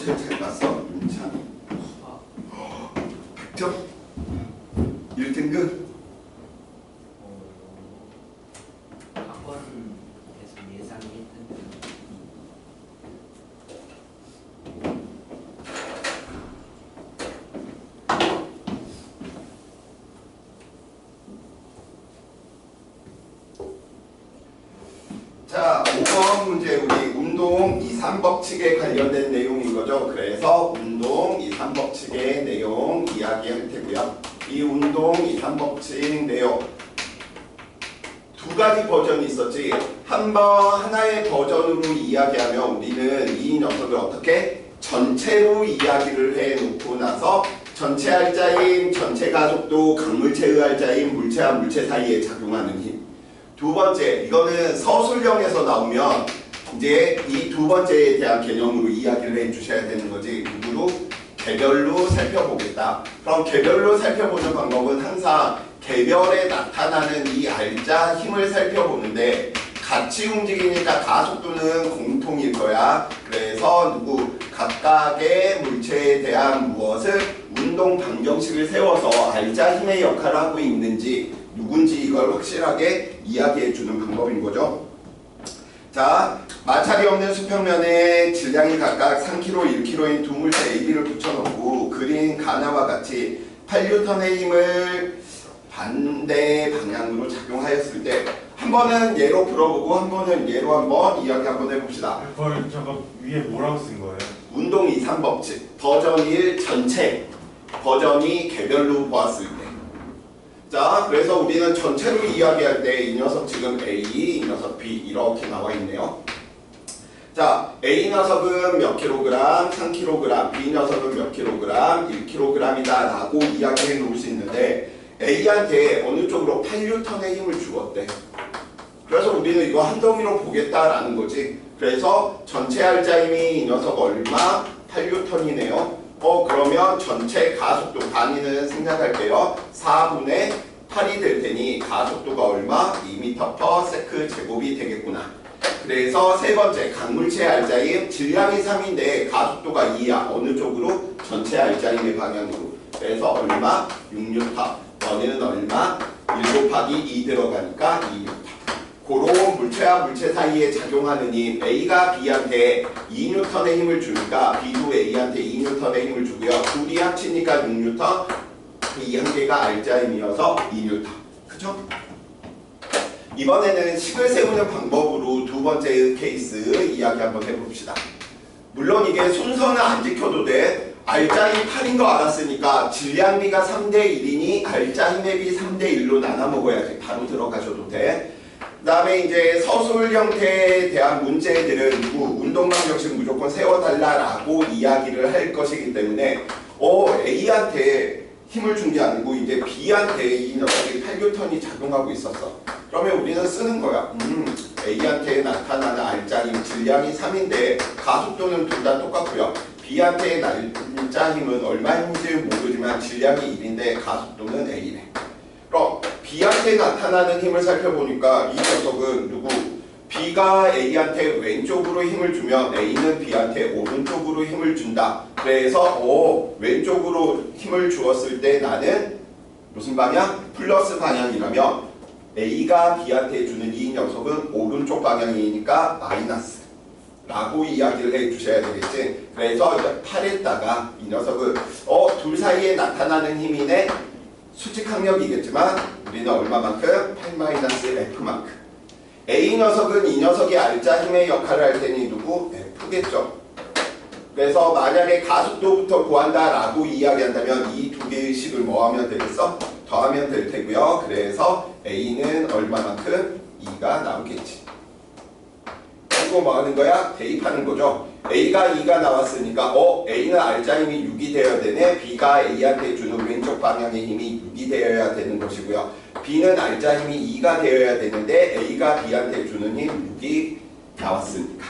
제일 잘 봤어. 윤찬이. 100점? 1등급? 학원에서 예상이 했던 자, 5번 문제 우리 운동 2, 3법칙에 관련된 내용인 거죠. 그래서 운동 2, 3법칙의 내용 이야기할 테고요. 이 운동 2, 3법칙 내용 두 가지 버전이 있었지. 하나의 버전으로 이야기하면 우리는 이 녀석을 어떻게 전체로 이야기를 해놓고 나서 전체 알자임, 전체 가속도, 강물체의 알자임, 물체와 물체 사이에 작용하는 힘. 두 번째, 이거는 서술형에서 나오면 이제 이 두 번째에 대한 개념으로 이야기를 해주셔야 되는 거지. 누구로? 개별로 살펴보겠다. 그럼 개별로 살펴보는 방법은 항상 개별에 나타나는 이 알자 힘을 살펴보는데 같이 움직이니까 가속도는 공통일 거야. 그래서 각각의 물체에 대한 무엇을 운동 방정식을 세워서 알자 힘의 역할을 하고 있는지 누군지 이걸 확실하게 이야기해 주는 방법인 거죠. 자, 마찰이 없는 수평면에 질량이 각각 3kg, 1kg인 두 물체 AB를 붙여놓고 그린 가나와 같이 8N의 힘을 반대 방향으로 작용하였을 때 한 번은 얘로 풀어보고 한 번은 얘로 한번 이야기 한번 해봅시다. 저거 위에 뭐라고 쓴 거예요? 운동 2, 3법칙 버전 1 전체, 버전 2 개별로 보았을 때. 자, 그래서 우리는 전체로 이야기할 때 이 녀석 지금 A, 이 녀석 B 이렇게 나와 있네요. 자, A 녀석은 몇 킬로그램, 3kg, B 녀석은 몇 킬로그램, 1kg이다 라고 이야기해 놓을 수 있는데 A한테 어느 쪽으로 8N의 힘을 주었대. 그래서 우리는 이거 한 덩이로 보겠다라는 거지. 그래서 전체 알자힘이 이 녀석 얼마? 8N이네요. 그러면 전체 가속도 단위는 생략할게요. 4분의 8이 될 테니 가속도가 얼마? 2m/s 제곱이 되겠구나. 그래서 세 번째 강물체 알자힘 질량이 3인데 가속도가 2야. 어느 쪽으로? 전체 알자힘의 방향으로. 그래서 얼마? 6N. 너네는 얼마? 1 곱하기 2 들어가니까 2N. 고런 물체와 물체 사이에 작용하는 힘 A가 B한테 2N의 힘을 주니까 B도 A한테 2N의 힘을 주고요. 둘이 합치니까 6N. 이 한 개가 알자힘이어서 2N. 그쵸? 이번에는 식을 세우는 방법으로 두 번째 케이스 이야기 한번 해봅시다. 물론 이게 순서는 안 지켜도 돼. 알자힘 8인 거 알았으니까 질량비가 3대1이니 알자힘의 비 3대1로 나눠 먹어야지. 바로 들어가셔도 돼. 그 다음에 이제 서술 형태에 대한 문제들은 운동 방정식 무조건 세워달라라고 이야기를 할 것이기 때문에 A한테 힘을 준 게 아니고 이제 B한테 이 녀석이 8N이 작용하고 있었어. 그러면 우리는 쓰는 거야. A한테 나타나는 알자힘 질량이 3인데 가속도는 둘 다 똑같고요. B한테 알자힘은 얼마인지 모르지만 질량이 1인데 가속도는 A래. 그럼 B한테 나타나는 힘을 살펴보니까 이 녀석은 B가 A한테 왼쪽으로 힘을 주면 A는 B한테 오른쪽으로 힘을 준다. 그래서 왼쪽으로 힘을 주었을 때 나는 무슨 방향? 플러스 방향이라면 A가 B한테 주는 이 녀석은 오른쪽 방향이니까 마이너스 라고 이야기를 해주셔야 되겠지. 그래서 8에다가 이 녀석은 둘 사이에 나타나는 힘이네. 수직 항력이겠지만 우리는 얼마만큼? 8-F만큼. A 녀석은 이 녀석이 알자힘의 역할을 할 테니 F겠죠. 그래서 만약에 가속도부터 구한다라고 이야기한다면 이 두 개의 식을 뭐 하면 되겠어? 더하면 될 테고요. 그래서 A는 얼마만큼? 2가 나오겠지. 이거 뭐 하는 거야? 대입하는 거죠. A가 2가 나왔으니까 A는 알자힘이 6이 되어야 되네. B가 A한테 주는 왼쪽 방향의 힘이 6이 되어야 되는 것이고요. B는 알자힘이 2가 되어야 되는데 A가 B한테 주는 힘 6이 나왔으니까.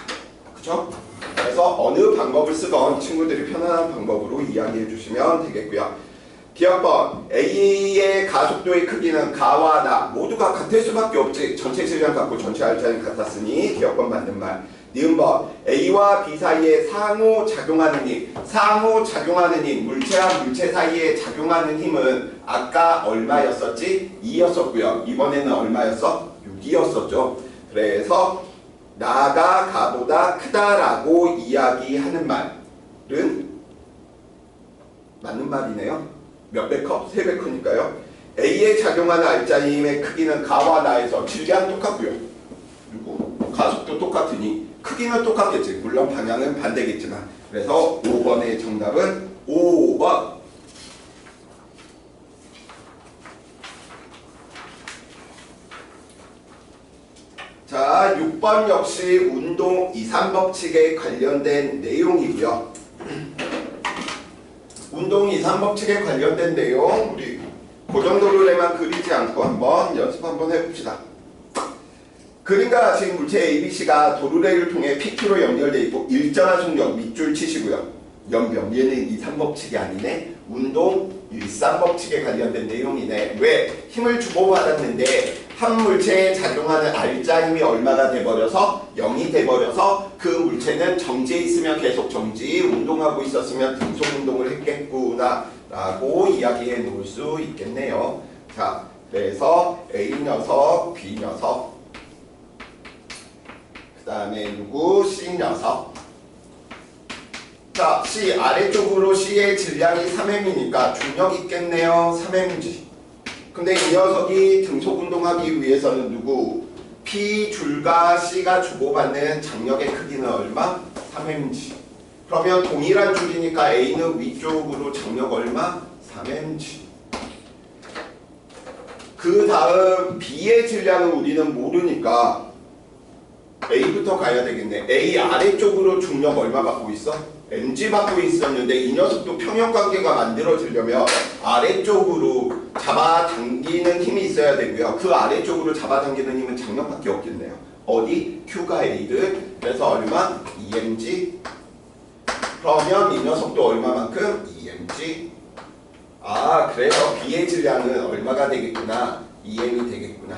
그쵸? 그래서 어느 방법을 쓰건 친구들이 편안한 방법으로 이야기해 주시면 되겠고요. D학번 A의 가속도의 크기는 가와 나 모두가 같을 수밖에 없지. 전체 질량 같고 전체 알짜리 같았으니 D학번 맞는 말. 니은번 A와 B 사이에 상호작용하는 힘. 상호작용하는 힘, 물체와 물체 사이에 작용하는 힘은 아까 얼마였었지? 2였었고요. 이번에는 얼마였어? 6이었었죠. 그래서 나가 가보다 크다라고 이야기하는 말은 맞는 말이네요. 몇 배 커? 3배 크니까요. A에 작용하는 알짜리 힘의 크기는 가와 나에서 질량 똑같고요. 그리고 가속도 똑같으니 크기는 똑같겠지. 물론 방향은 반대겠지만. 그래서 5번의 정답은 5번. 자, 6번 역시 운동 2, 3법칙에 관련된 내용이고요. 운동 2, 3법칙에 관련된 내용 우리 그 정도로만 그리지 않고 한번 연습 한번 해봅시다. 그림과 같이 물체 ABC가 도르래를 통해 PQ로 연결되어 있고 일정한 속력 밑줄 치시고요. 연병 얘는 2, 3법칙이 아니네. 운동 1, 3법칙에 관련된 내용이네. 왜? 힘을 주고받았는데 한 물체에 작용하는 알짜 힘이 얼마가 돼버려서 0이 돼버려서 그 물체는 정지해 있으면 계속 정지, 운동하고 있었으면 등속 운동을 했겠구나 라고 이야기해 놓을 수 있겠네요. 자, 그래서 A 녀석, B 녀석, 그 다음에 누구? C 녀석. 자, C 아래쪽으로 C의 질량이 3m이니까 중력 있겠네요. 3mg. 근데 이 녀석이 등속 운동하기 위해서는 누구? P 줄과 C가 주고받는 장력의 크기는 얼마? 3mg. 그러면 동일한 줄이니까 A는 위쪽으로 장력 얼마? 3mg. 그 다음 B의 질량은 우리는 모르니까 A부터 가야 되겠네. A 아래쪽으로 중력 얼마 받고 있어? mg 받고 있었는데 이 녀석도 평형관계가 만들어지려면 아래쪽으로 잡아당기는 힘이 있어야 되고요. 그 아래쪽으로 잡아당기는 힘은 장력밖에 없겠네요. 어디? Q가 A를. 그래서 얼마? 2mg. 그러면 이 녀석도 얼마만큼? 2mg. 아, 그래서 B의 질량은 얼마가 되겠구나? 2m이 되겠구나.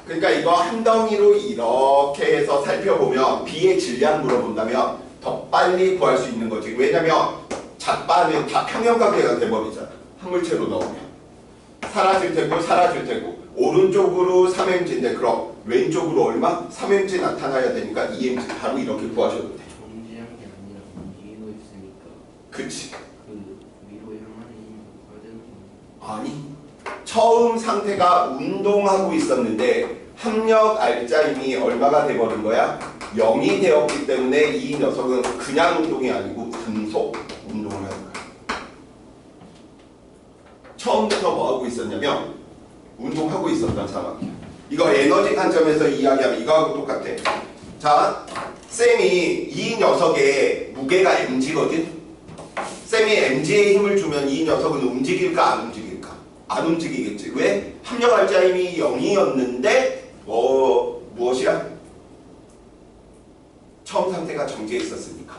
그러니까 이거 한 덩이로 이렇게 해서 살펴보면 B의 질량 물어본다면 더 빨리 구할 수 있는 거지. 왜냐면 작바는 다 평형관계가 돼버리잖아. 한 물체로 넣으면 사라질 테고 사라질 테고. 오른쪽으로 3mg인데 그럼 왼쪽으로 얼마? 3mg 나타나야 되니까 2mg 바로 이렇게 구하셔도 돼. 정지한 게 아니라 움직이고 있으니까 그치? 그 위로 향하는 힘이 뭐가 되는 거 아니, 처음 상태가 운동하고 있었는데 합력 알짜 힘이 얼마가 돼버린 거야? 0이 되었기 때문에 이 녀석은 그냥 운동이 아니고 등속 운동을 하는 거야. 처음부터 뭐 하고 있었냐면 운동하고 있었던 상황이야. 이거 에너지 관점에서 이야기하면 이거하고 똑같아. 자, 쌤이 이 녀석의 무게가 mg거든? 쌤이 mg에 힘을 주면 이 녀석은 움직일까 안 움직일까? 안 움직이겠지. 왜? 합력 알짜 힘이 0이었는데 무엇이야? 처음 상태가 정지해 있었으니까.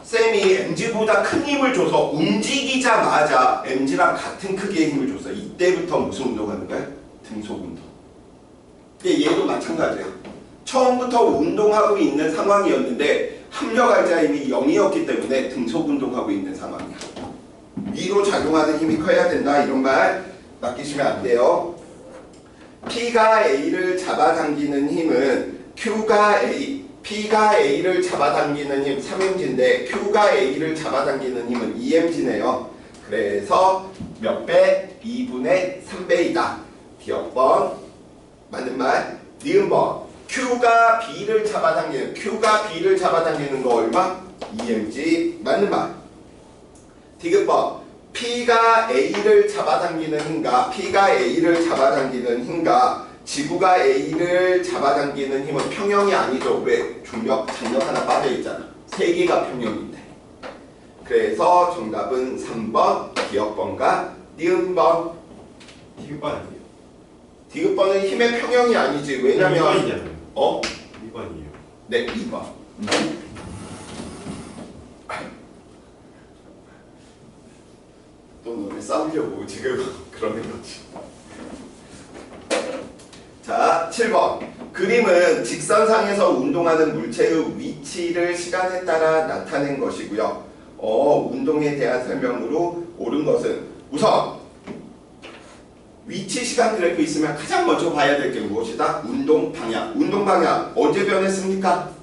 쌤이 mg보다 큰 힘을 줘서 움직이자마자 mg랑 같은 크기의 힘을 줬어. 이때부터 무슨 운동하는 거야? 등속 운동. 얘도 마찬가지야. 처음부터 운동하고 있는 상황이었는데 합력 알짜 힘이 0이었기 때문에 등속 운동하고 있는 상황이야. 위로 작용하는 힘이 커야 된다. 이런 말 맡기시면 안 돼요. P가 A를 잡아당기는 힘은 Q가 A, P가 A를 잡아당기는 힘 3mg인데 Q가 A를 잡아당기는 힘은 2mg네요. 그래서 몇 배? 2분의 3배이다. 기억번 맞는 말. 니은번 Q가 B를 잡아당기는 거 얼마? 2mg 맞는 말. 디귿번 P가 A를 잡아당기는 힘과 지구가 A를 잡아당기는 힘은 평형이 아니죠. 왜? 중력, 장력 하나 빠져있잖아. 세 개가 평형인데. 그래서 정답은 3번 기억번과 니은번. 디귿반 아니에요? 디귿번은 힘의 평형이 아니지. 왜냐면 2번이잖아요. 2번이에요. 네, 2번. 뭘 싸우려고 지금 그러는 거지. 자, 7번. 그림은 직선상에서 운동하는 물체의 위치를 시간에 따라 나타낸 것이고요. 운동에 대한 설명으로 옳은 것은 우선 위치 시간 그래프 있으면 가장 먼저 봐야 될 게 무엇이다? 운동 방향. 운동 방향 언제 변했습니까?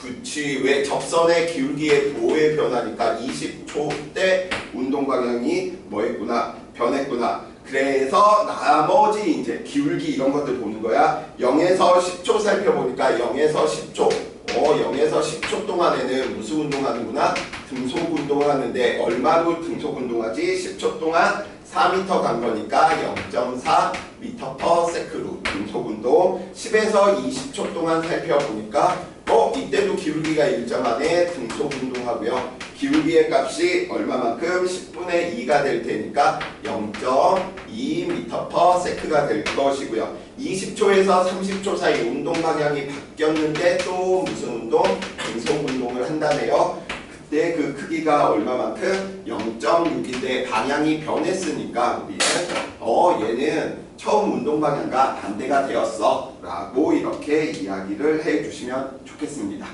그치. 왜? 접선의 기울기의 도의 변화니까 20초 때 운동 방향이 뭐했구나? 변했구나. 그래서 나머지 이제 기울기 이런 것들 보는 거야. 0에서 10초 살펴보니까 0에서 10초. 0에서 10초 동안에는 무슨 운동하는구나? 등속 운동하는데 얼마로 등속 운동하지? 10초 동안 4m 간 거니까 0.4m/s로 등속 운동. 10에서 20초 동안 살펴보니까 이때도 기울기가 일정하네. 등속 운동하고요. 기울기의 값이 얼마만큼? 10분의 2가 될 테니까 0.2m/s가 될 것이고요. 20초에서 30초 사이 운동 방향이 바뀌었는데 또 무슨 운동? 등속 운동을 한다네요. 그때 그 크기가 얼마만큼? 0.6인데 방향이 변했으니까 우리는 얘는 처음 운동 방향과 반대가 되었어 라고 이렇게 이야기를 해주시면 좋겠습니다.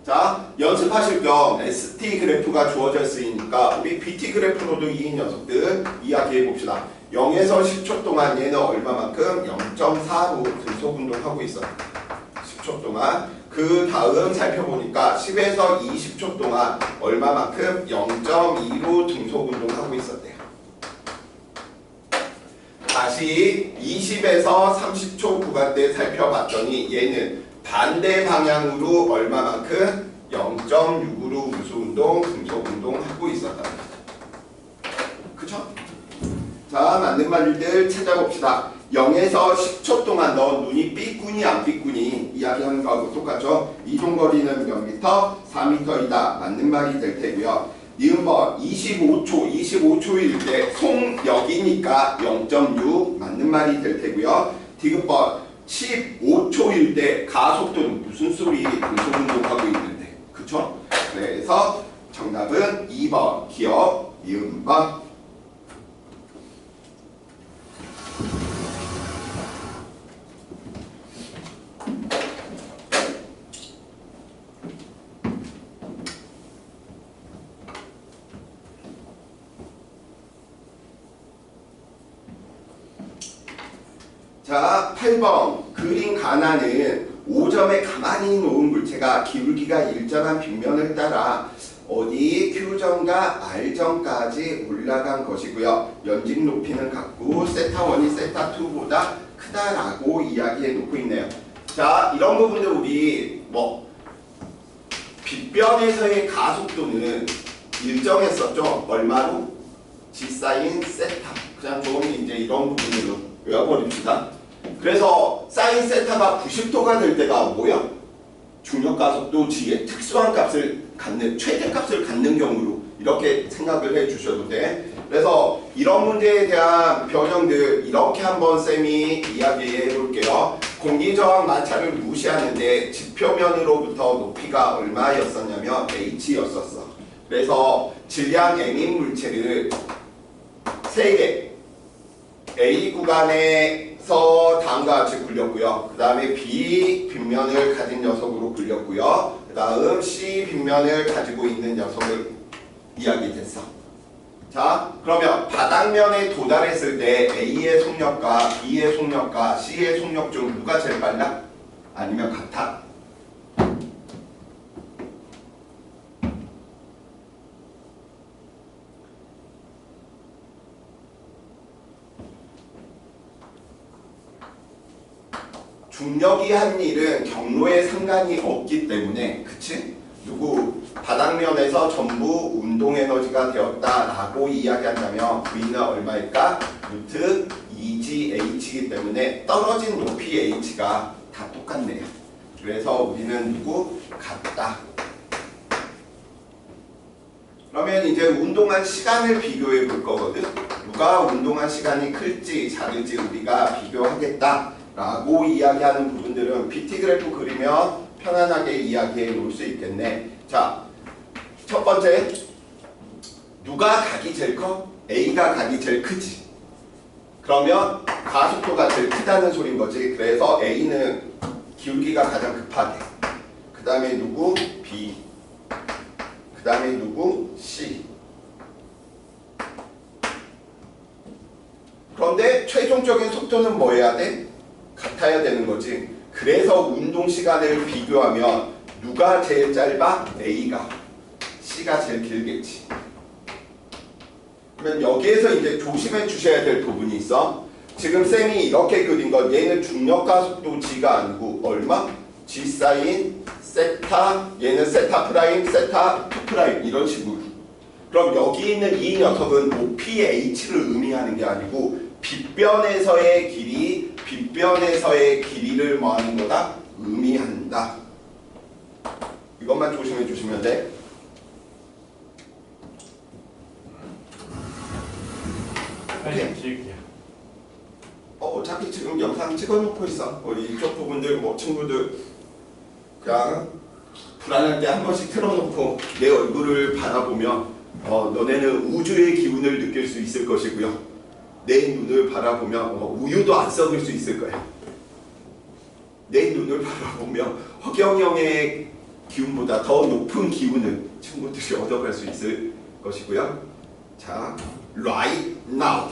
자, 연습하실 겸 ST 그래프가 주어져 있으니까 우리 BT 그래프로도 이 녀석들 이야기해 봅시다. 0에서 10초 동안 얘는 얼마만큼? 0.4로 등속 운동하고 있어. 10초 동안. 그 다음 살펴보니까 10에서 20초 동안 얼마만큼? 0.2로 등속 운동하고 있었대요. 다시 20에서 30초 구간대 살펴봤더니 얘는 반대 방향으로 얼마만큼? 0.6으로 무슨 운동? 등속 운동하고 있었다. 그쵸? 자, 맞는 말들 찾아봅시다. 0에서 10초 동안 너 눈이 삐꾸니 안 삐꾸니 이야기하는 거하고 똑같죠? 이동거리는 몇 미터? 4미터이다. 맞는 말이 될 테고요. 니은번 25초일 때 속력이니까 0.6 맞는 말이 될 테고요. 디귿번 15초일 때 가속도는 무슨 소리? 등속 운동하고 있는데. 그쵸? 그래서 정답은 2번 기억 니은번. 자, 8번 그림 가나는 5점에 가만히 놓은 물체가 기울기가 일정한 빗면을 따라 어디 Q점과 R점까지 올라간 것이고요. 연직 높이는 같고 세타1이 세타2보다 크다라고 이야기해 놓고 있네요. 자, 이런 부분들 우리 빗변에서의 가속도는 일정했었죠. 얼마로? G 사인 세타. 그냥 좀 이제 이런 부분으로 외워버립시다. 그래서 사인 세타가 90도가 될 때가 뭐야? 중력가속도 G의 특수한 값을 갖는, 최대값을 갖는 경우로 이렇게 생각을 해 주셔도 돼. 그래서 이런 문제에 대한 변형들 이렇게 한번 쌤이 이야기해 볼게요. 공기저항 마찰을 무시하는데 지표면으로부터 높이가 얼마였었냐면 h였었어. 그래서 질량 m인 물체를 3개 A 구간에서 다음과 같이 굴렸고요. 그 다음에 B 빗면을 가진 녀석으로 굴렸고요. 그 다음 C 빗면을 가지고 있는 녀석을 이야기했어. 자, 그러면 바닥면에 도달했을 때 A의 속력과 B의 속력과 C의 속력 중 누가 제일 빨라? 아니면 같아? 중력이 한 일은 경로에 상관이 없기 때문에, 그치? 누구 바닥면에서 전부 운동에너지가 되었다라고 이야기한다면 V는 얼마일까? 루트 2GH이기 때문에 떨어진 높이 H가 다 똑같네요. 그래서 우리는 누구? 같다. 그러면 이제 운동한 시간을 비교해 볼 거거든. 누가 운동한 시간이 클지 작을지 우리가 비교하겠다 라고 이야기하는 부분들은 BT 그래프 그리면 편안하게 이야기해 놓을 수 있겠네. 자, 첫 번째 누가 각이 제일 커? A가 각이 제일 크지. 그러면 가속도가 제일 크다는 소린 거지. 그래서 A는 기울기가 가장 급하게. 그 다음에 누구? B. 그 다음에 누구? C. 그런데 최종적인 속도는 뭐 해야 돼? 같아야 되는 거지. 그래서 운동 시간을 비교하면 누가 제일 짧아? A가. C가 제일 길겠지. 그러면 여기에서 이제 조심해 주셔야 될 부분이 있어. 지금 쌤이 이렇게 그린 건 얘는 중력가속도 G가 아니고 얼마? G 사인 세타, 얘는 세타 프라임, 세타 2 프라임 이런 식으로. 그럼 여기 있는 이 녀석은 높이 H를 의미하는 게 아니고 빗변에서의 길이, 빗변에서의 길이를 뭐 하는 거다? 의미한다. 이것만 조심해 주시면 돼. 사진 찍을게요. 어차피 지금 영상 찍어놓고 있어. 이쪽 부분들 뭐 친구들 그냥 불안할 때 한 번씩 틀어놓고 내 얼굴을 바라보면 너네는 우주의 기운을 느낄 수 있을 것이고요. 내 눈을 바라보면 우유도 안 썩을 수 있을 거야. 내 눈을 바라보면 허경영의 기운보다 더 높은 기운을 친구들이 얻어갈 수 있을 것이고요. 자, right now.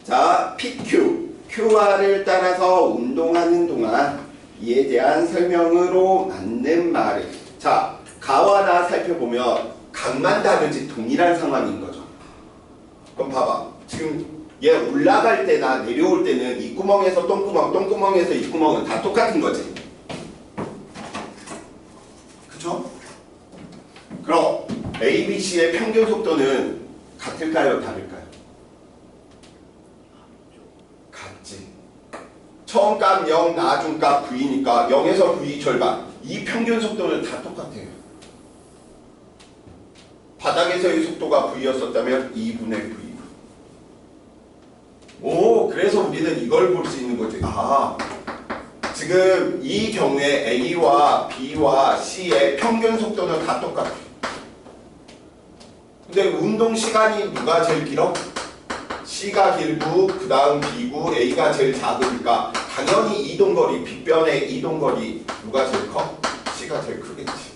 자, PQ, QR을 따라서 운동하는 동안 이에 대한 설명으로 맞는 말을. 자, 가와 나 살펴보면 각만 다르지 동일한 상황인 거죠. 그럼 봐봐. 지금 얘 올라갈 때나 내려올 때는 이 구멍에서 똥구멍, 똥구멍에서 이 구멍은 다 똑같은 거지. 그쵸? 그럼 A, B, C의 평균 속도는 같을까요? 다를까요? 같지. 처음 값 0, 나중 값 V니까 0에서 V 절반. 이 평균 속도는 다 똑같아요. 바닥에서의 속도가 V였었다면 2분의 V. 오, 그래서 우리는 이걸 볼 수 있는 거지. 아, 지금 이 경우에 A와 B와 C의 평균 속도는 다 똑같아. 근데 운동 시간이 누가 제일 길어? C가 길고 그 다음 B고 A가 제일 작으니까 당연히 이동거리, 빗변의 이동거리 누가 제일 커? C가 제일 크겠지.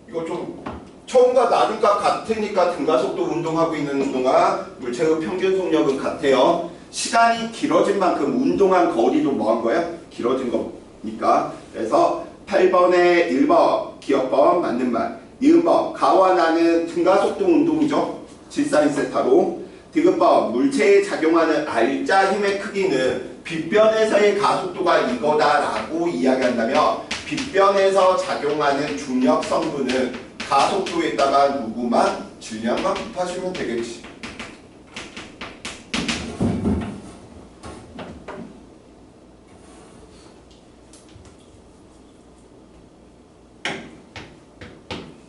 이거 좀 처음과 나중과 같으니까 등가속도 운동하고 있는 동안 물체의 평균 속력은 같아요. 시간이 길어진 만큼 운동한 거리도 뭐한 거야? 길어진 거니까. 그래서 8번에 1번 기억번 맞는 말. 니은 번 가와 나는 등가속도 운동이죠. G사인 세타로. 디귿번 물체에 작용하는 R자 힘의 크기는 빗변에서의 가속도가 이거다라고 이야기한다면 빗변에서 작용하는 중력 성분은 가속도에다가 누구만? 질량만 곱하시면 되겠지.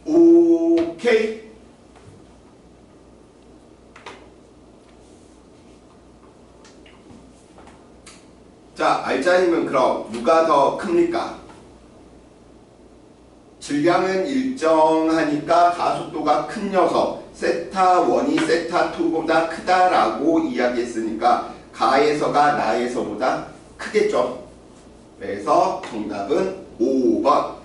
오케이. 자, R자 힘은 그럼 누가 더 큽니까? 질량은 일정하니까 가속도가 큰 녀석 세타 1이 세타 2보다 크다라고 이야기했으니까 가에서가 나에서보다 크겠죠. 그래서 정답은 5번.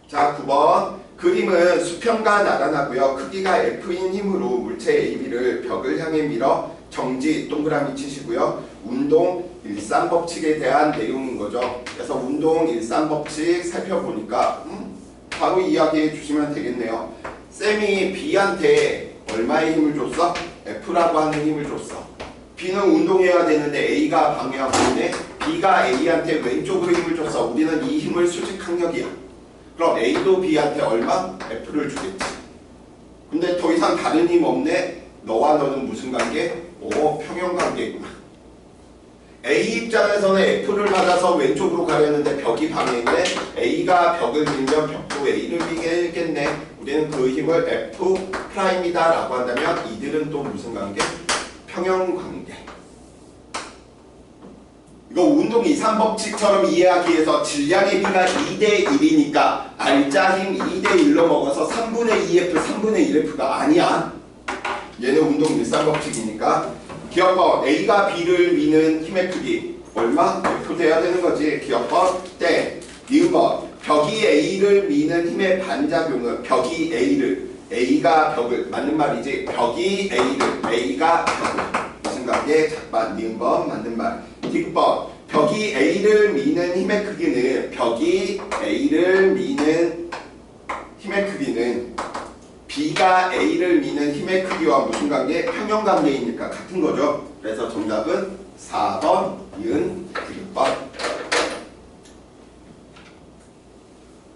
자, 9번 그림은 수평과 나란하고요. 크기가 F인 힘으로 물체 AB를 벽을 향해 밀어 정지 동그라미 치시고요. 운동 일상법칙에 대한 내용인 거죠. 그래서 운동 일상법칙 살펴보니까 바로 이야기해 주시면 되겠네요. 쌤이 B한테 얼마의 힘을 줬어? F라고 하는 힘을 줬어. B는 운동해야 되는데 A가 방해하고 있네. B가 A한테 왼쪽으로 힘을 줬어. 우리는 이 힘을 수직 항력이야. 그럼 A도 B한테 얼마? F를 주겠지. 근데 더 이상 다른 힘 없네. 너와 너는 무슨 관계? 오, 평형관계구나. A 입장에서는 F를 맞아서 왼쪽으로 가려는데 벽이 방해인데 A가 벽을 밀면 벽도 A를 밀겠네. 우리는 그 힘을 F'이다 라고 한다면 이들은 또 무슨 관계? 평형관계. 이거 운동 이상 법칙처럼 이해하기 위해서 질량의 비가 2대 1이니까 R자 힘 2대 1로 먹어서 3분의 2F, 3분의 1F가 아니야. 얘는 운동 일상 법칙이니까. 기억법 A가 B를 미는 힘의 크기 얼마? F 돼야 되는 거지. 기억법 땡. 니은법 벽이 A를 미는 힘의 반작용은 벽이 A가 벽을 맞는 말이지. 벽이 A가 벽을 무슨 관계? 작반 니은법 맞는 말. 디귿법 벽이 A를 미는 힘의 크기는 벽이 A를 미는 힘의 크기는 B가 A를 미는 힘의 크기와 무슨 관계? 평형관계이니까 같은 거죠. 그래서 정답은 4번 이은 디귿법.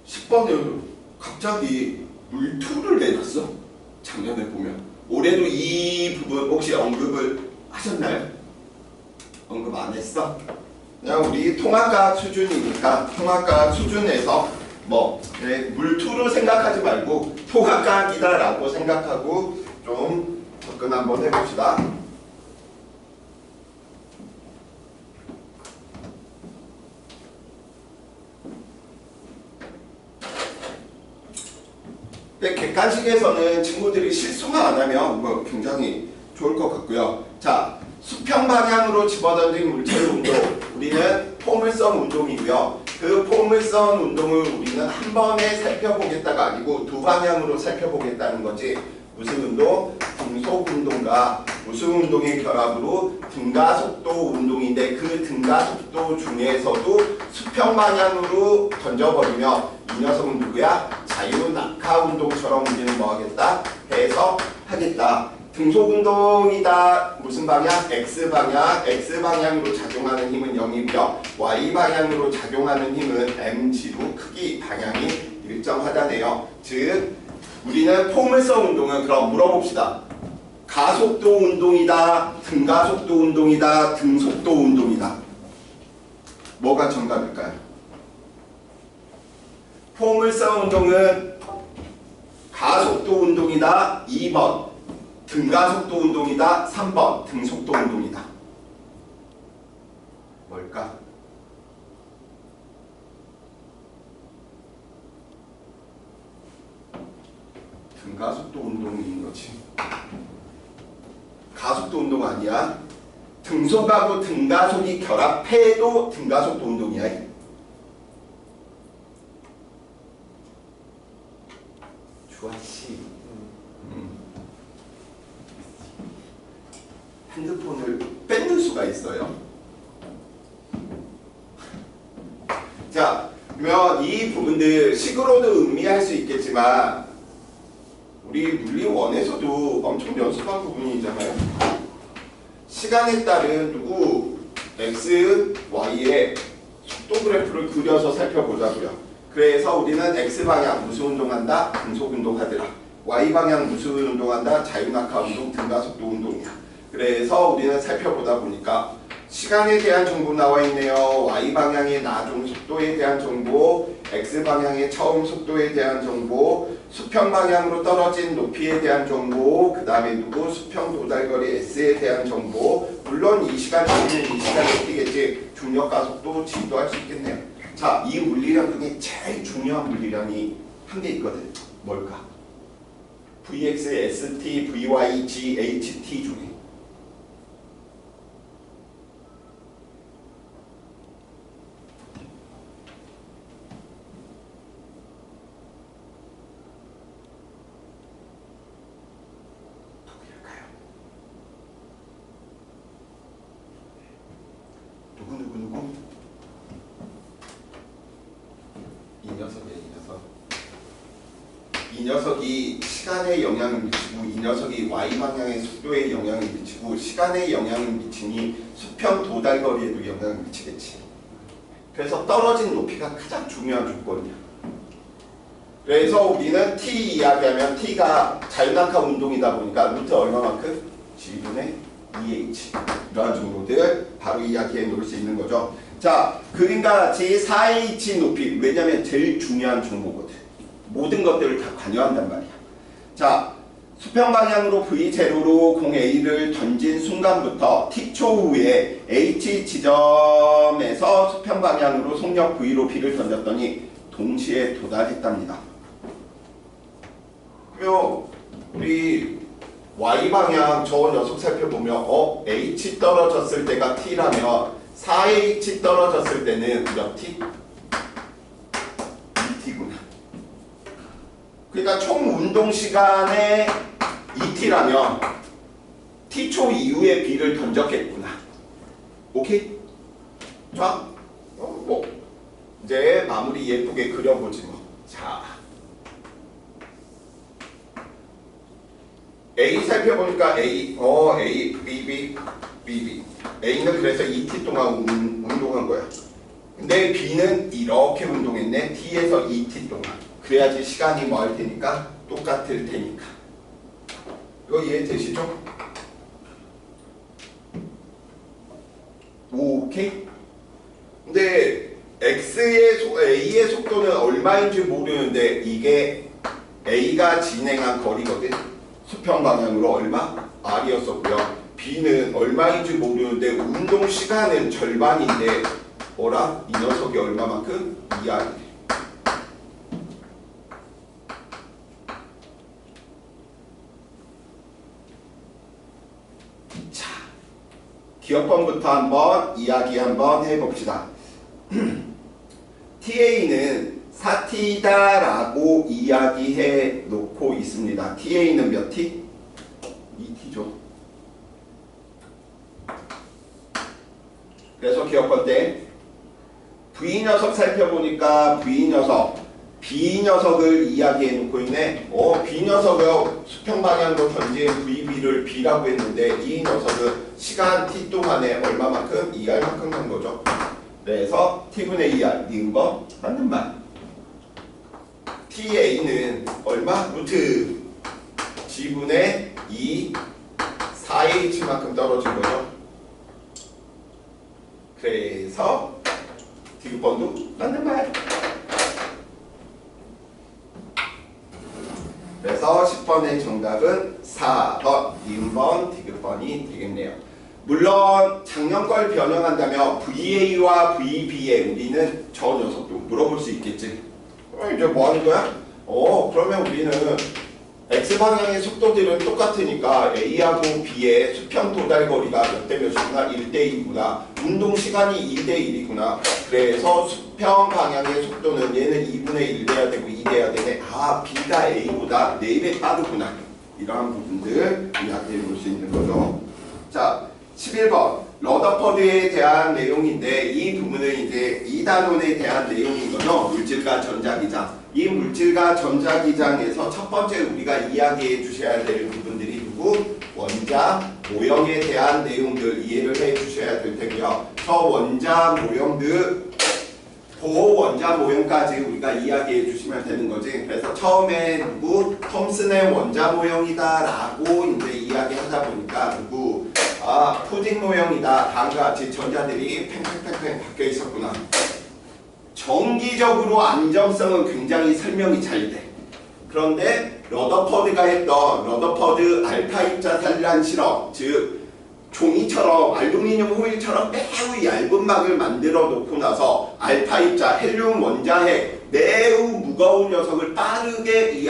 10번은 갑자기 물투를 내놨어. 작년에 보면. 올해도 이 부분 혹시 언급을 하셨나요? 언급 안 했어? 그냥 우리 통합과학 수준이니까 통합과학 수준에서 뭐 물투로 생각하지 말고 통합과학이다라고 생각하고 좀 접근 한번 해봅시다. 객관식에서는 친구들이 실수만 안 하면 뭐 굉장히 좋을 것 같고요. 자, 수평 방향으로 집어던진 물체 운동, 우리는 포물선 운동이고요. 그 포물선 운동을 우리는 한 번에 살펴보겠다가 아니고 두 방향으로 살펴보겠다는 거지. 무슨 운동? 등속 운동과 무슨 운동의 결합으로 등가속도 운동인데 그 등가속도 중에서도 수평 방향으로 던져버리며 이 녀석은 누구야? 자유낙하 운동처럼 우리는 뭐 하겠다? 해석하겠다. 등속 운동이다. 무슨 방향? X방향으로 작용하는 힘은 0이고요. Y방향으로 작용하는 힘은 mg로 크기 방향이 일정하다네요. 즉 우리는 포물선 운동은 그럼 물어봅시다. 가속도 운동이다. 등가속도 운동이다. 등속도 운동이다. 뭐가 정답일까요? 포물선 운동은 가속도 운동이다. 2번. 등가속도 운동이다. 3번. 등속도 운동이다. 뭘까? 등가속도 운동인 거지. 가속도 운동 아니야. 등속하고 등가속이 결합해도 등가속도 운동이야. 좋았지. 핸드폰을 뺏는 수가 있어요. 자, 그러면 이 부분들 식으로도 음미할 수 있겠지만 우리 물리원에서도 엄청 연습한 부분이잖아요. 시간에 따른 누구 x, y의 속도 그래프를 그려서 살펴보자고요. 그래서 우리는 x방향 무슨 운동한다? 등속 운동하더라. y방향 무슨 운동한다? 자유낙하 운동, 등가속도 운동이야. 그래서 우리는 살펴보다 보니까 시간에 대한 정보 나와 있네요. y방향의 나중 속도에 대한 정보, x방향의 처음 속도에 대한 정보, 수평 방향으로 떨어진 높이에 대한 정보, 그 다음에 누구 수평 도달거리 s에 대한 정보. 물론 이 시간에는 이 시간에 뛰겠지. 중력 가속도 지도할 수 있겠네요. 자, 이 물리량 중에 제일 중요한 물리량이 한 개 있거든. 뭘까? Vx, ST, Vy, G, HT 중에 누구? 이 녀석이 시간에 영향을 미치고 이 녀석이 y방향의 속도에 영향을 미치고 시간에 영향을 미치니 수평 도달거리에도 영향을 미치겠지. 그래서 떨어진 높이가 가장 중요한 조건이야. 그래서 우리는 t 이야기하면 t가 자유낙하 운동이다 보니까 루트 얼마만큼? g분의 2h 이러한 정보들 바로 이야기해 놓을 수 있는 거죠. 자, 그림과 같이 4h 높이, 왜냐면 제일 중요한 정보거든. 모든 것들을 다 관여한단 말이야. 자, 수평 방향으로 V0로 공 A를 던진 순간부터 T초 후에 H 지점에서 수평 방향으로 속력 V로 B를 던졌더니 동시에 도달했답니다. 그러면 우리 Y방향 저 녀석 살펴보면 H 떨어졌을 때가 T라면 4H 떨어졌을 때는 몇 T? 2T구나. 그러니까 총 운동 시간에 2T라면 T초 이후에 B를 던졌겠구나. 오케이? 자, 뭐 이제 마무리 예쁘게 그려보지 뭐. 자, A 살펴보니까 A, B. A는 그래서 2T 동안 운동한 거야. 근데 B는 이렇게 운동했네. T에서 2T 동안. 그래야지 시간이 뭐 할 테니까 똑같을 테니까. 이거 이해되시죠? 오케이? 근데 A의 속도는 얼마인지 모르는데 이게 A가 진행한 거리거든. 수평 방향으로 얼마? R이었었고요. B는 얼마인지 모르는데 운동 시간은 절반인데 뭐라? 이 녀석이 얼마만큼? 2R이래. 자, 기억번부터 한번 이야기 한번 해봅시다. TA는 4T다라고 이야기해 놓고 있습니다. TA는 몇 T? 2T죠. 그래서 기억번 때 V 녀석 살펴보니까 V 녀석, B 녀석을 이야기해 놓고 있네. B 녀석을 수평 방향으로 던진 VB를 B라고 했는데 이 녀석은 시간 T 동안에 얼마만큼? 2R만큼 간 거죠. 그래서 T분의 2R, 니은번 맞는 말. TA는 얼마? 루트 G분의 2 4H만큼 떨어진 거죠. 그래서 디귿번도 맞는 말. 그래서 10번의 정답은 4번, 니은번, 디귿번이 되겠네요. 물론 작년 걸 변형한다면 VA와 VB에 우리는 저 녀석도 물어볼 수 있겠지. 이제 뭐 하는 거야? 그러면 우리는 X방향의 속도들은 똑같으니까 A하고 B의 수평 도달 거리가 몇 대 몇이구나? 1대2구나. 운동 시간이 2대1이구나. 그래서 수평 방향의 속도는 얘는 2분의 1 돼야 되고 2 돼야 되네. B가 A보다 4배 빠르구나. 이러한 부분들 이야기해 볼 수 있는 거죠. 자, 11번. 러더퍼드에 대한 내용인데 이 부분은 이제 2단원에 대한 내용인 거죠. 물질과 전자기장. 이 물질과 전자기장에서 첫 번째 우리가 이야기해 주셔야 될 부분들이 누구? 원자 모형에 대한 내용들 이해를 해 주셔야 될 테고요. 저 원자 모형들 원자 모형까지 우리가 이야기해 주시면 되는 거지. 그래서 처음에 누구? 톰슨의 원자 모형이다 라고 이제 이야기하다 보니까 누구? 푸딩 모형이다. 다음과 같이 전자들이 팽팽팽팽 박혀 있었구나. 정기적으로 안정성은 굉장히 설명이 잘 돼. 그런데 러더퍼드가 했던 러더퍼드 알파 입자 산란 실험, 즉 종이처럼 알루미늄 호일처럼 매우 얇은 막을 만들어 놓고 나서 알파 입자 헬륨 원자핵 매우 무거운 녀석을 빠르게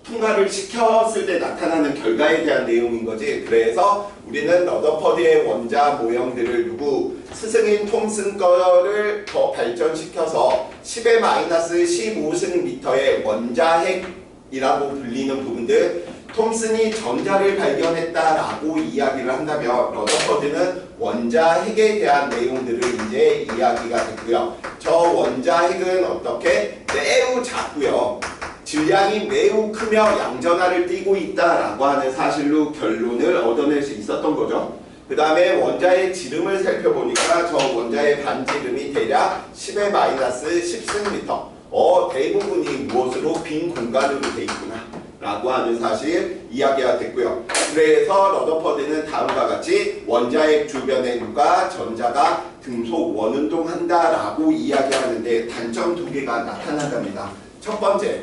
통과를 시켰을 때 나타나는 결과에 대한 내용인 거지. 그래서 우리는 러더퍼드의 원자 모형들을 누구? 스승인 톰슨 거를 더 발전시켜서 10의 마이너스 15승미터의 원자핵이라고 불리는 부분들, 톰슨이 전자를 발견했다라고 이야기를 한다면 러더퍼드는 원자핵에 대한 내용들을 이제 이야기가 됐고요. 저 원자핵은 어떻게? 매우 작고요. 질량이 매우 크며 양전하를 띠고 있다라고 하는 사실로 결론을 얻어낼 수 있었던 거죠. 그 다음에 원자의 지름을 살펴보니까 저 원자의 반지름이 대략 10의 마이너스 10승미터. 대부분이 무엇으로? 빈 공간으로 돼 있구나 라고 하는 사실 이야기가 됐고요. 그래서 러더퍼드는 다음과 같이 원자핵 주변에 누가? 전자가 등속 원운동한다 라고 이야기하는데 단점 두 개가 나타난답니다. 첫 번째,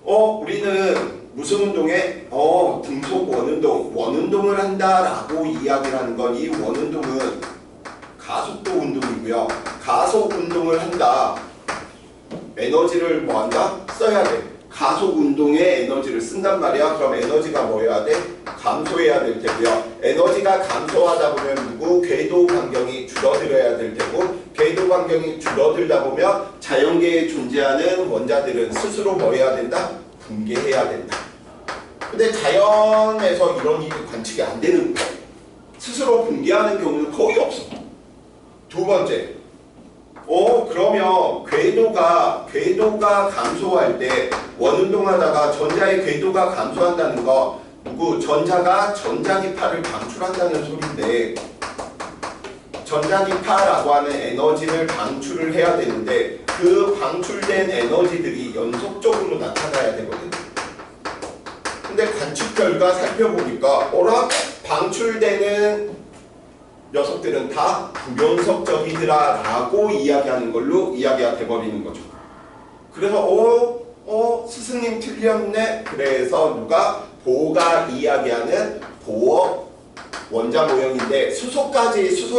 우리는 무슨 운동에 등속 원운동을 한다라고 이야기를 하는 건 이 원운동은 가속도 운동이고요. 가속 운동을 한다. 에너지를 뭐 한다? 써야 돼. 가속 운동에 에너지를 쓴단 말이야. 그럼 에너지가 뭐 해야 돼? 감소해야 될 테고요. 에너지가 감소하다 보면 궤도 반경이 줄어들어야 될 테고, 궤도 반경이 줄어들다 보면 자연계에 존재하는 원자들은 스스로 뭐 해야 된다? 붕괴해야 된다. 근데 자연에서 이런 일이 관측이 안 되는 거야. 스스로 붕괴하는 경우는 거의 없어. 두 번째, 그러면 궤도가 감소할 때 원운동하다가 전자의 궤도가 감소한다는 거 전자가 전자기파를 방출한다는 소리인데, 전자기파라고 하는 에너지를 방출을 해야 되는데 그 방출된 에너지들이 연속적으로 나타나야 되거든. 근데 관측 결과 살펴보니까 방출되는 녀석들은 다 불연속적이더라 라고 이야기하는 걸로 이야기가 돼버리는 거죠. 그래서 스승님 틀렸네. 그래서 누가 보호가 이야기하는 보호 원자 모형인데 수소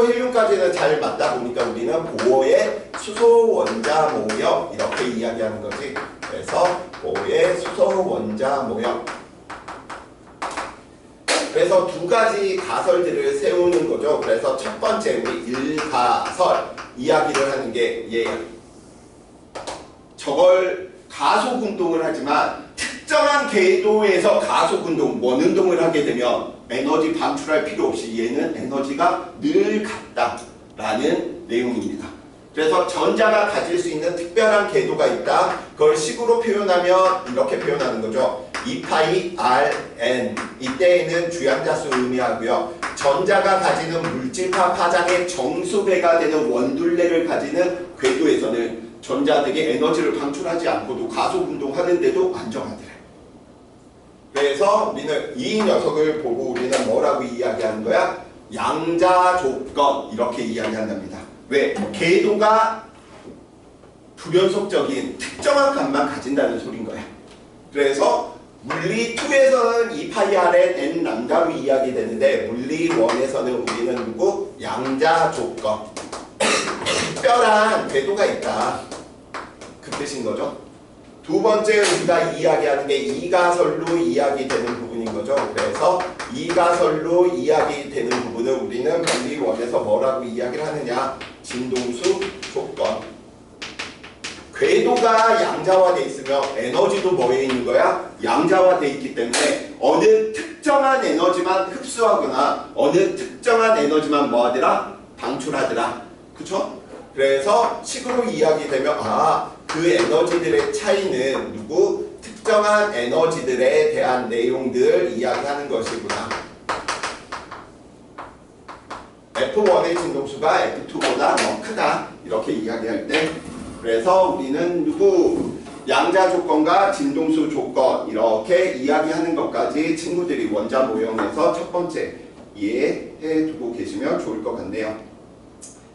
헬륨까지는 잘 맞다 보니까 우리는 보호의 수소 원자 모형 이렇게 이야기하는 거지. 그래서 보호의 수소 원자 모형. 그래서 두 가지 가설들을 세우는 거죠. 그래서 첫 번째 우리 일가설 이야기를 하는 게 얘야. 저걸 가속 운동을 하지만 특정한 궤도에서 가속 운동, 원운동을 하게 되면 에너지 방출할 필요 없이 얘는 에너지가 늘 같다라는 내용입니다. 그래서 전자가 가질 수 있는 특별한 궤도가 있다. 그걸 식으로 표현하면 이렇게 표현하는 거죠. 2파이 Rn. 이때에는 주양자수 의미하고요. 전자가 가지는 물질파 파장의 정수배가 되는 원둘레를 가지는 궤도에서는 전자들이 에너지를 방출하지 않고도 가속 운동하는데도 안정하더래. 그래서 우리는 이 녀석을 보고 우리는 뭐라고 이야기하는 거야? 양자 조건 이렇게 이야기한답니다. 왜? 궤도가 불연속적인 특정한 값만 가진다는 소린 거야. 그래서 물리 2에서는 2파이 Rn n 람다로 이야기되는데 물리 1에서는 우리는 양자 조건 특별한 궤도가 있다. 그 뜻인 거죠. 두 번째 우리가 이야기하는 게 이가설로 이야기되는 부분인 거죠. 그래서 이가설로 이야기되는 부분은 우리는 물리 1에서 뭐라고 이야기를 하느냐? 진동수 조건. 궤도가 양자화되어 있으면 에너지도 뭐에 있는 거야? 양자화되어 있기 때문에 어느 특정한 에너지만 흡수하거나 어느 특정한 에너지만 뭐하더라? 방출하더라. 그쵸? 그래서 식으로 이야기되면 그 에너지들의 차이는 특정한 에너지들에 대한 내용들 이야기하는 것이구나. F1의 진동수가 F2보다 더 크다. 이렇게 이야기할 때 그래서 우리는 양자 조건과 진동수 조건 이렇게 이야기하는 것까지 친구들이 원자 모형에서 첫 번째 이해해 두고 계시면 좋을 것 같네요.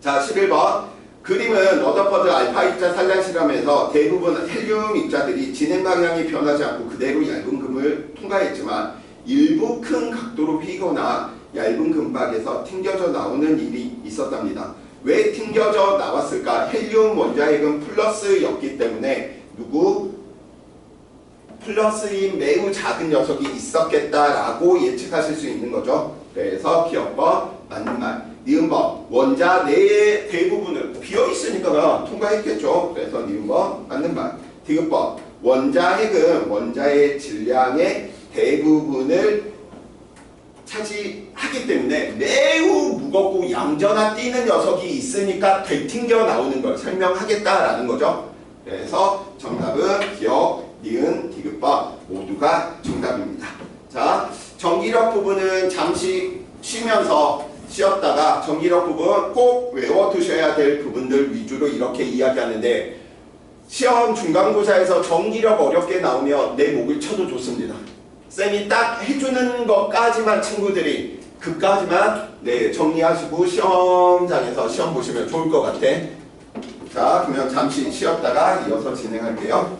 자, 11번. 그림은 러더퍼드 알파 입자 산란 실험에서 대부분 헬륨 입자들이 진행 방향이 변하지 않고 그대로 얇은 금을 통과했지만 일부 큰 각도로 휘거나 얇은 금박에서 튕겨져 나오는 일이 있었답니다. 왜 튕겨져 나왔을까? 헬륨 원자핵은 플러스였기 때문에 플러스인 매우 작은 녀석이 있었겠다라고 예측하실 수 있는 거죠. 그래서 기억번 맞는 말. 니은번 원자 내의 대부분을 비어있으니까 통과했겠죠. 그래서 니은번 맞는 말. 디귿번 원자핵은 원자의 질량의 대부분을 차지하기 때문에 매우 무겁고 양전화 뛰는 녀석이 있으니까 되튕겨 나오는 걸 설명하겠다라는 거죠. 그래서 정답은 기억, 니은, 디귿번 모두가 정답입니다. 자, 전기력 부분은 잠시 쉬었다가 전기력 부분 꼭 외워두셔야 될 부분들 위주로 이렇게 이야기하는데 시험 중간고사에서 전기력 어렵게 나오면 내 목을 쳐도 좋습니다. 쌤이 딱 해주는 것까지만 친구들이 그까지만 정리하시고 시험장에서 시험 보시면 좋을 것 같아. 자, 그러면 잠시 쉬었다가 이어서 진행할게요.